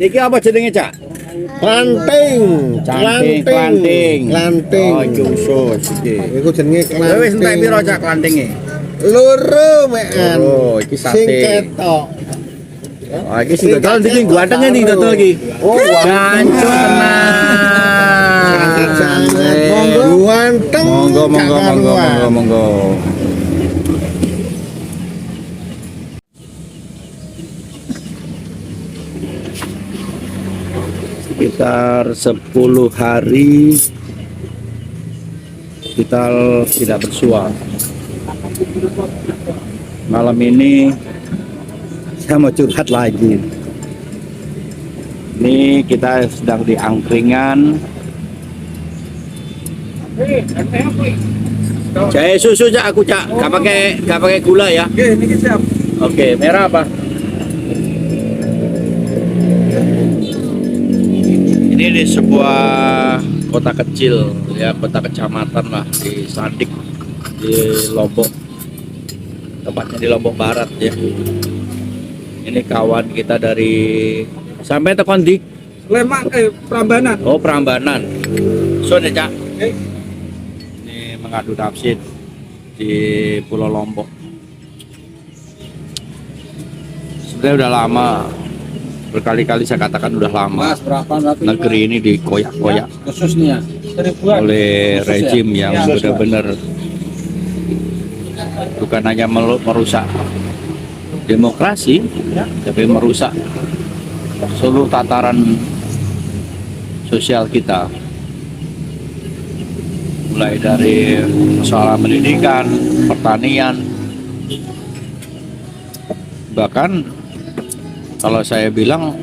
Iki apa jenenge, Cak? Klanting, Klanting. Oh, iki usus iki. Iku jenenge klanting. Wis entek piro, Cak, klantinge? Loro mekan. Oh, iki Sing sate. ketok. Oh, iki sing dodol iki ganteng iki dodol iki. Oh, Gancu tenan. Ganteng. Monggo. Sekitar 10 hari kita tidak bersua. Malam ini saya mau curhat lagi. Ini kita sedang di angkringan. Jahe susu, Cak, aku, Cak. Gak pakai gula ya. Oke, ini siap. Oke, merah apa? Ini di sebuah kota kecil, ya, kota kecamatan lah, di Sadik, di Lombok, tepatnya di Lombok Barat ya. Ini kawan kita dari sampai tekan di Lemak, Prambanan. oh Prambanan. So nih, Cak, Oke. ini mengadu nafsid di Pulau Lombok. Sebenarnya udah lama, berkali-kali saya katakan udah lama. Mas, berapa nanti? Negeri ini dikoyak-koyak Khususnya seribuan. oleh Khusus ya? rejim yang Ya, benar-benar bukan hanya merusak demokrasi, tapi merusak seluruh tataran sosial kita, mulai dari soal pendidikan, pertanian, bahkan kalau saya bilang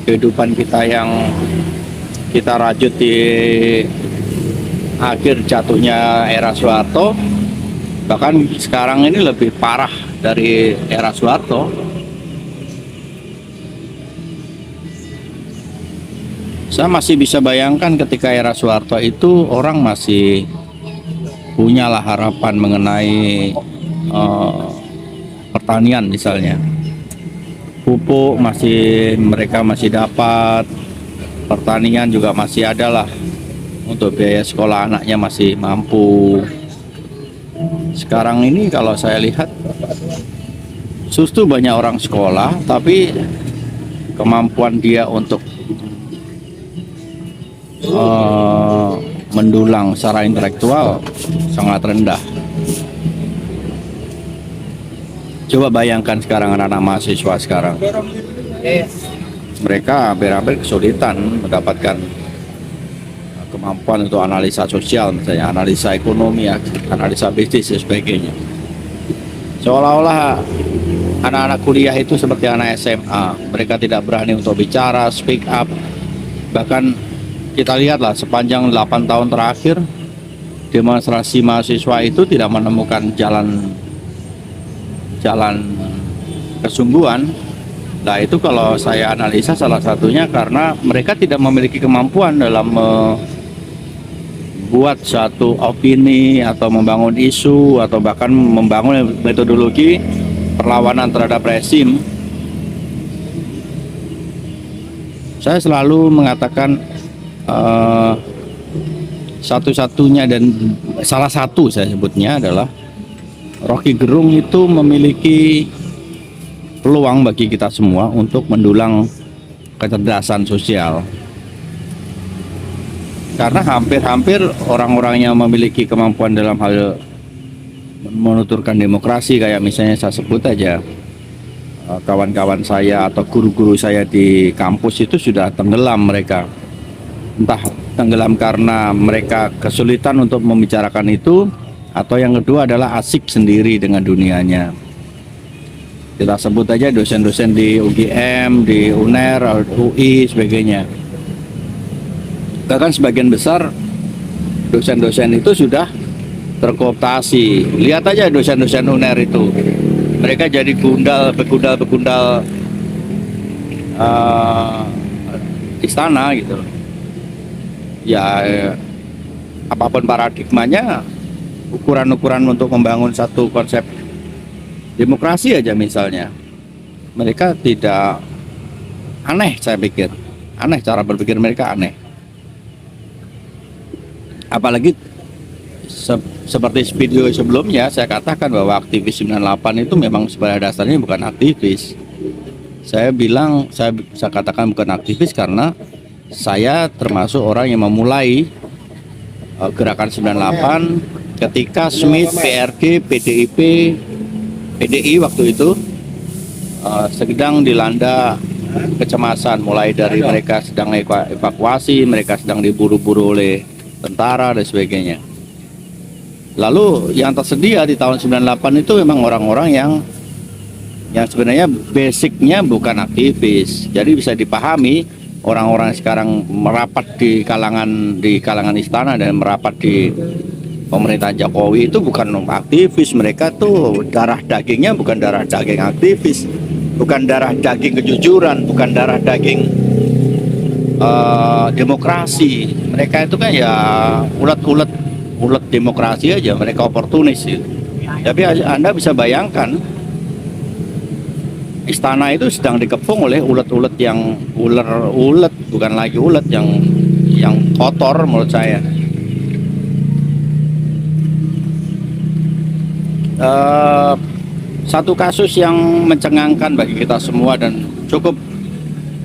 kehidupan kita yang kita rajut di akhir jatuhnya era Soeharto, bahkan sekarang ini lebih parah dari era Soeharto. Saya masih bisa bayangkan ketika era Soeharto itu orang masih punyalah harapan mengenai pertanian misalnya. Pupuk mereka masih dapat, pertanian juga masih ada lah, untuk biaya sekolah anaknya masih mampu. Sekarang ini kalau saya lihat justru banyak orang sekolah tapi kemampuan dia untuk mendulang secara intelektual sangat rendah. Coba bayangkan sekarang anak-anak mahasiswa sekarang, mereka hampir-hampir kesulitan mendapatkan kemampuan untuk analisa sosial, misalnya analisa ekonomi, analisa bisnis dan sebagainya. Seolah-olah anak-anak kuliah itu seperti anak SMA, mereka tidak berani untuk bicara, speak up. Bahkan kita lihatlah sepanjang 8 tahun terakhir demonstrasi mahasiswa itu tidak menemukan jalan kesungguhan. Nah, itu kalau saya analisa salah satunya karena mereka tidak memiliki kemampuan dalam membuat satu opini atau membangun isu atau bahkan membangun metodologi perlawanan terhadap rezim. Saya selalu mengatakan satu-satunya dan salah satu saya sebutnya adalah Rocky Gerung itu memiliki peluang bagi kita semua untuk mendulang kecerdasan sosial. Karena hampir-hampir orang-orang yang memiliki kemampuan dalam hal menuturkan demokrasi, kayak misalnya saya sebut aja kawan-kawan saya atau guru-guru saya di kampus itu sudah tenggelam mereka. Entah tenggelam karena mereka kesulitan untuk membicarakan itu, atau yang kedua adalah asik sendiri dengan dunianya. Kita sebut aja dosen-dosen di UGM, di UNER, UI, sebagainya. Bahkan sebagian besar dosen-dosen itu sudah terkooptasi. Lihat aja dosen-dosen UNER itu, mereka jadi begundal istana gitu. Ya, apapun paradigmanya, ukuran-ukuran untuk membangun satu konsep demokrasi aja misalnya, mereka tidak aneh, saya pikir aneh, cara berpikir mereka aneh. Apalagi seperti video sebelumnya saya katakan bahwa aktivis 98 itu memang pada dasarnya bukan aktivis. Saya bilang, saya katakan bukan aktivis karena saya termasuk orang yang memulai gerakan 98 ketika Smith, PRG, PDIP, PDI waktu itu sedang dilanda kecemasan, mulai dari mereka sedang evakuasi, mereka sedang diburu-buru oleh tentara dan sebagainya. Lalu yang tersedia di tahun 98 itu memang orang-orang yang sebenarnya basicnya bukan aktivis. Jadi bisa dipahami orang-orang sekarang merapat di kalangan istana dan merapat di pemerintahan Jokowi itu bukan aktivis. Mereka tuh darah dagingnya bukan darah daging aktivis, bukan darah daging kejujuran, bukan darah daging demokrasi. Mereka itu kan ya ulet demokrasi aja, mereka oportunis gitu. Tapi Anda bisa bayangkan istana itu sedang dikepung oleh ulet-ulet yang ulet bukan lagi ulet yang kotor menurut saya. Satu kasus yang mencengangkan bagi kita semua dan cukup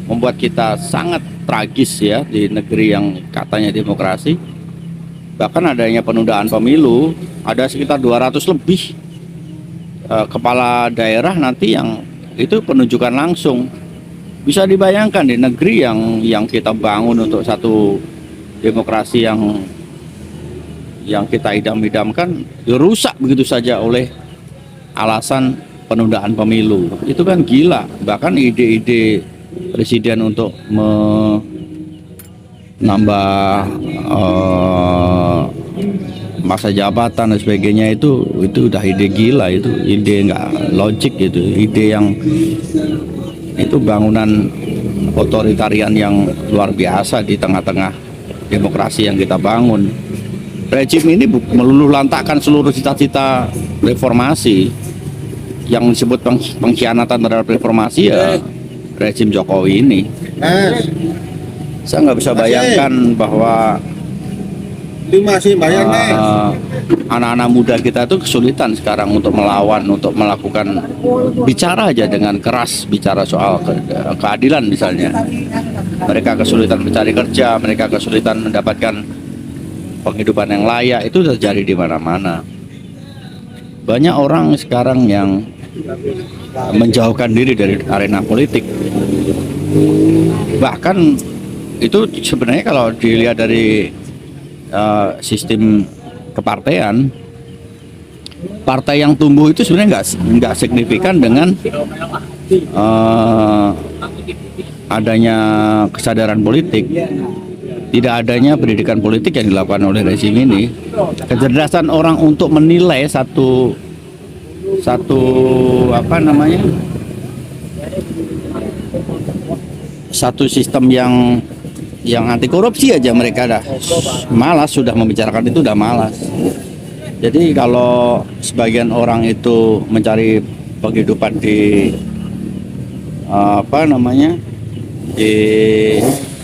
membuat kita sangat tragis ya di negeri yang katanya demokrasi. Bahkan adanya penundaan pemilu, ada sekitar 200 lebih kepala daerah nanti yang itu penunjukan langsung. Bisa dibayangkan di negeri yang kita bangun untuk satu demokrasi yang kita idam-idamkan dirusak begitu saja oleh alasan penundaan pemilu. Itu kan gila. Bahkan ide-ide presiden untuk menambah masa jabatan dan sebagainya itu udah ide gila, itu ide nggak logik, gitu, ide yang itu bangunan otoritarian yang luar biasa di tengah-tengah demokrasi yang kita bangun. Rejim ini meluluh lantakkan seluruh cita-cita reformasi. Yang disebut pengkhianatan terhadap reformasi ya rejim Jokowi ini. Saya nggak bisa bayangkan bahwa anak-anak muda kita itu kesulitan sekarang untuk melawan, untuk melakukan, bicara aja dengan keras, bicara soal keadilan misalnya. Mereka kesulitan mencari kerja, mereka kesulitan mendapatkan penghidupan yang layak. Itu terjadi di mana-mana. Banyak orang sekarang yang menjauhkan diri dari arena politik. Bahkan itu sebenarnya kalau dilihat dari sistem kepartean, partai yang tumbuh itu sebenarnya nggak signifikan dengan adanya kesadaran politik, tidak adanya pendidikan politik yang dilakukan oleh rezim ini. Kecerdasan orang untuk menilai satu satu sistem yang anti korupsi aja mereka dah malas, sudah membicarakan itu udah malas. Jadi kalau sebagian orang itu mencari penghidupan di di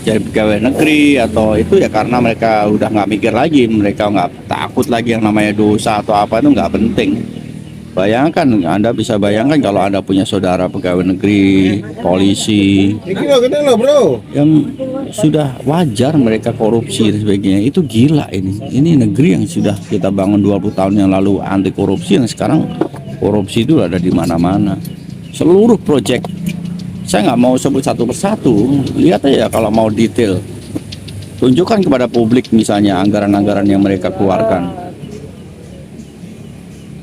jadi pegawai negeri atau itu ya karena mereka udah nggak mikir lagi, mereka nggak takut lagi yang namanya dosa atau apa, itu nggak penting. Bayangkan, Anda bisa bayangkan kalau Anda punya saudara pegawai negeri, polisi yang sudah wajar mereka korupsi dan sebagainya. Itu gila ini. Ini negeri yang sudah kita bangun 20 tahun yang lalu anti korupsi, dan sekarang korupsi itu ada di mana-mana. Seluruh proyek, saya nggak mau sebut satu persatu, lihat aja kalau mau detail. Tunjukkan kepada publik misalnya anggaran-anggaran yang mereka keluarkan.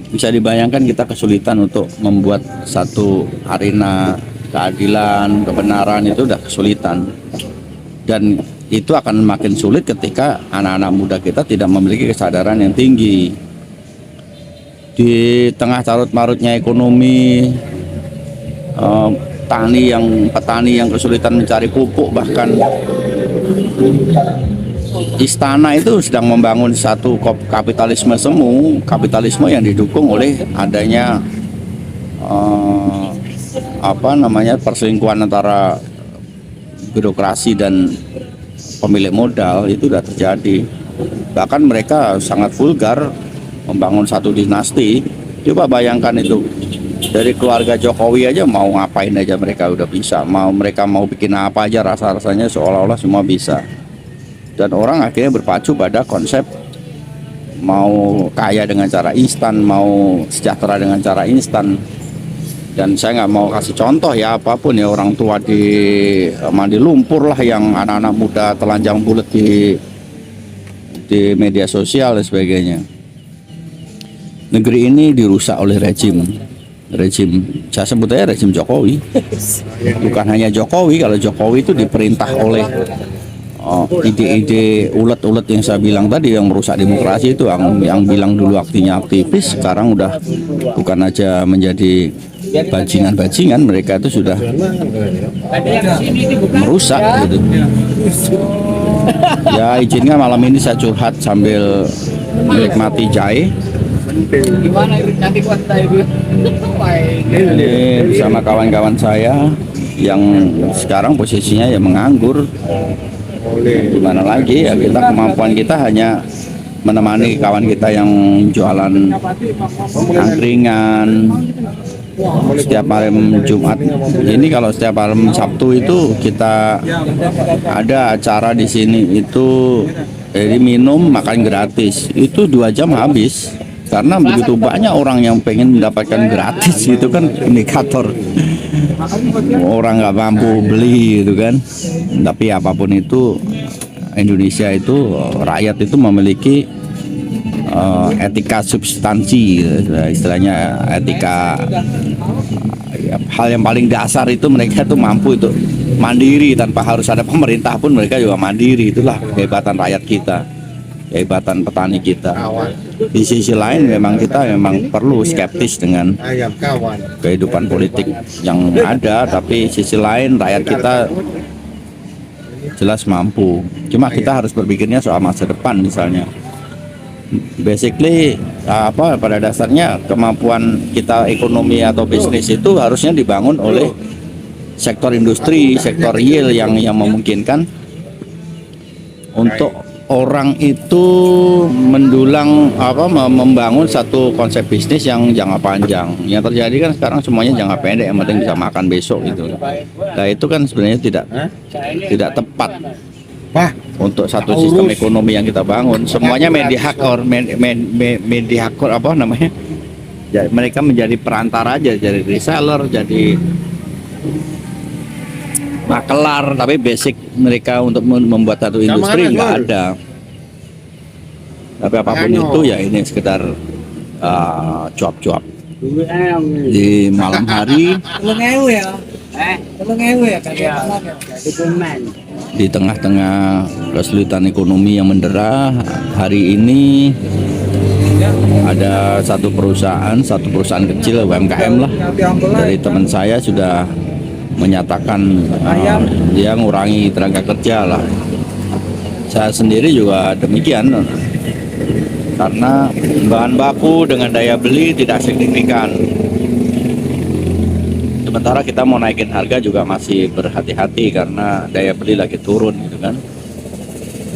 Bisa dibayangkan kita kesulitan untuk membuat satu arena keadilan, kebenaran, itu udah kesulitan. Dan itu akan makin sulit ketika anak-anak muda kita tidak memiliki kesadaran yang tinggi. Di tengah carut-marutnya ekonomi, petani yang kesulitan mencari pupuk, bahkan istana itu sedang membangun satu kapitalisme semu, kapitalisme yang didukung oleh adanya perselingkuhan antara birokrasi dan pemilik modal itu sudah terjadi. Bahkan mereka sangat vulgar membangun satu dinasti. Coba bayangkan itu, dari keluarga Jokowi aja mau ngapain aja mereka udah bisa. Mereka mau bikin apa aja rasa-rasanya seolah-olah semua bisa. Dan orang akhirnya berpacu pada konsep mau kaya dengan cara instan, mau sejahtera dengan cara instan. Dan saya nggak mau kasih contoh ya apapun ya, orang tua di mandi lumpur lah, yang anak-anak muda telanjang bulat di media sosial dan sebagainya. Negeri ini dirusak oleh rejim, saya sebut aja rejim Jokowi. Bukan hanya Jokowi, kalau Jokowi itu diperintah oleh ide-ide ulet-ulet yang saya bilang tadi, yang merusak demokrasi itu, yang bilang dulu aktinya aktivis, sekarang udah bukan aja menjadi bajingan-bajingan, mereka itu sudah merusak gitu. Ya izinkan malam ini saya curhat sambil menikmati jahe. Ini bersama kawan-kawan saya yang sekarang posisinya ya menganggur. Gimana lagi ya, kemampuan kita hanya menemani kawan kita yang jualan angkringan setiap malam Jumat. Ini kalau setiap malam Sabtu itu kita ada acara di sini itu, jadi minum makan gratis itu 2 jam habis, karena begitu banyak orang yang pengen mendapatkan gratis. Itu kan indikator orang nggak mampu beli gitu kan. Tapi apapun itu, Indonesia itu, rakyat itu memiliki etika substansi, istilahnya etika, hal yang paling dasar itu mereka tuh mampu itu mandiri tanpa harus ada pemerintah pun mereka juga mandiri. Itulah kehebatan rakyat kita, kehebatan petani kita. Di sisi lain memang kita perlu skeptis dengan kehidupan politik yang ada, tapi sisi lain rakyat kita jelas mampu. Cuma kita harus berpikirnya soal masa depan. Misalnya basically pada dasarnya kemampuan kita ekonomi atau bisnis itu harusnya dibangun oleh sektor industri, sektor real yang memungkinkan untuk orang itu mendulang membangun satu konsep bisnis yang jangka panjang. Yang terjadi kan sekarang semuanya jangka pendek, yang penting bisa makan besok gitu. Nah itu kan sebenarnya tidak tepat untuk satu sistem ekonomi yang kita bangun. Semuanya media hakor apa namanya? Mereka menjadi perantara aja, jadi reseller, jadi makelar, tapi basic mereka untuk membuat satu industri nggak ada. Tapi apapun itu ya ini sekedar cuap-cuap di malam hari, di tengah-tengah kesulitan ekonomi yang mendera. Hari ini ada satu perusahaan kecil UMKM lah dari teman saya sudah menyatakan dia ngurangi tenaga kerja lah. Saya sendiri juga demikian, karena bahan baku dengan daya beli tidak signifikan. Sementara kita mau naikin harga juga masih berhati-hati karena daya beli lagi turun gitu kan.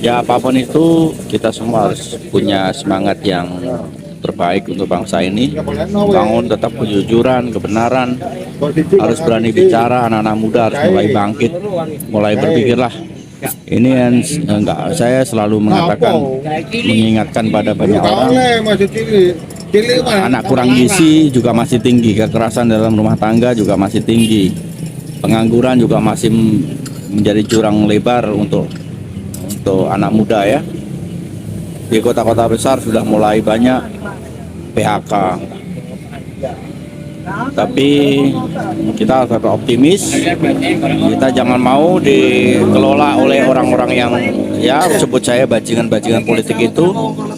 Ya apapun itu, kita semua harus punya semangat yang terbaik untuk bangsa ini, bangun tetap kejujuran, kebenaran, harus berani bicara. Anak-anak muda harus mulai bangkit, mulai berpikirlah. Ini yang saya selalu mengatakan, mengingatkan pada banyak orang, anak kurang gizi juga masih tinggi, kekerasan dalam rumah tangga juga masih tinggi, pengangguran juga masih menjadi jurang lebar untuk anak muda ya. Di kota-kota besar sudah mulai banyak PHK. Tapi kita tetap optimis. Kita jangan mau dikelola oleh orang-orang yang ya sebut saya bajingan-bajingan politik itu.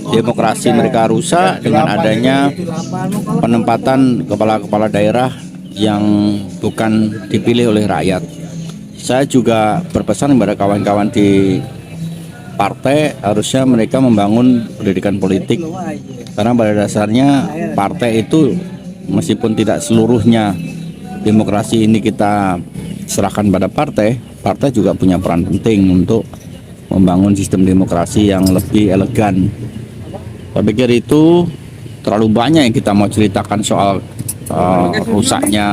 Demokrasi mereka rusak dengan adanya penempatan kepala-kepala daerah yang bukan dipilih oleh rakyat. Saya juga berpesan kepada kawan-kawan di partai, harusnya mereka membangun pendidikan politik, karena pada dasarnya partai itu meskipun tidak seluruhnya demokrasi ini kita serahkan pada partai, partai juga punya peran penting untuk membangun sistem demokrasi yang lebih elegan. Saya pikir itu terlalu banyak yang kita mau ceritakan soal rusaknya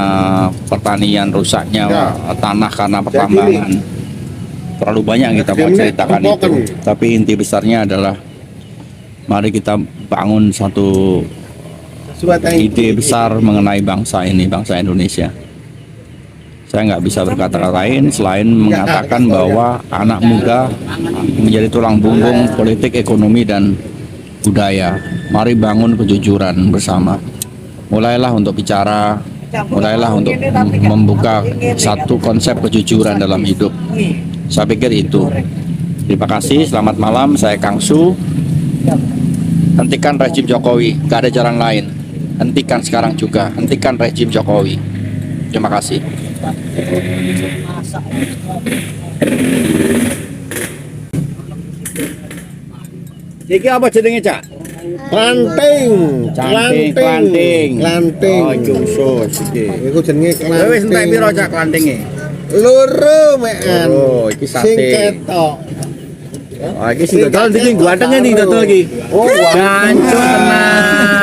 pertanian, rusaknya tanah karena pertambangan. Terlalu banyak yang kita mau ceritakan itu. Tapi inti besarnya adalah mari kita bangun satu ide besar mengenai bangsa ini, bangsa Indonesia. Saya nggak bisa berkata-kata lain selain mengatakan bahwa anak muda menjadi tulang punggung politik, ekonomi, dan budaya. Mari bangun kejujuran bersama. Mulailah untuk bicara, mulailah untuk membuka satu konsep kejujuran dalam hidup. Saya pikir itu. Terima kasih, selamat malam. Saya Kang Su. Hentikan rejim Jokowi, gak ada jalan lain. Hentikan sekarang juga, hentikan rejim Jokowi. Terima kasih. Iki apa jenenge, Cak? Klanting. Klanting. Klanting. Oh, khusus iki. Iku jenenge klanting. Wis entek piro, Cak, klantinge? Loro mekan. Oh, iki sate. Sing ketok. Oh, iki sing dodol iki guantenge ning dodol iki. Oh, Gancu tenang.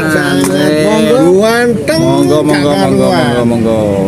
Sangat monggo. Guanteng. Monggo.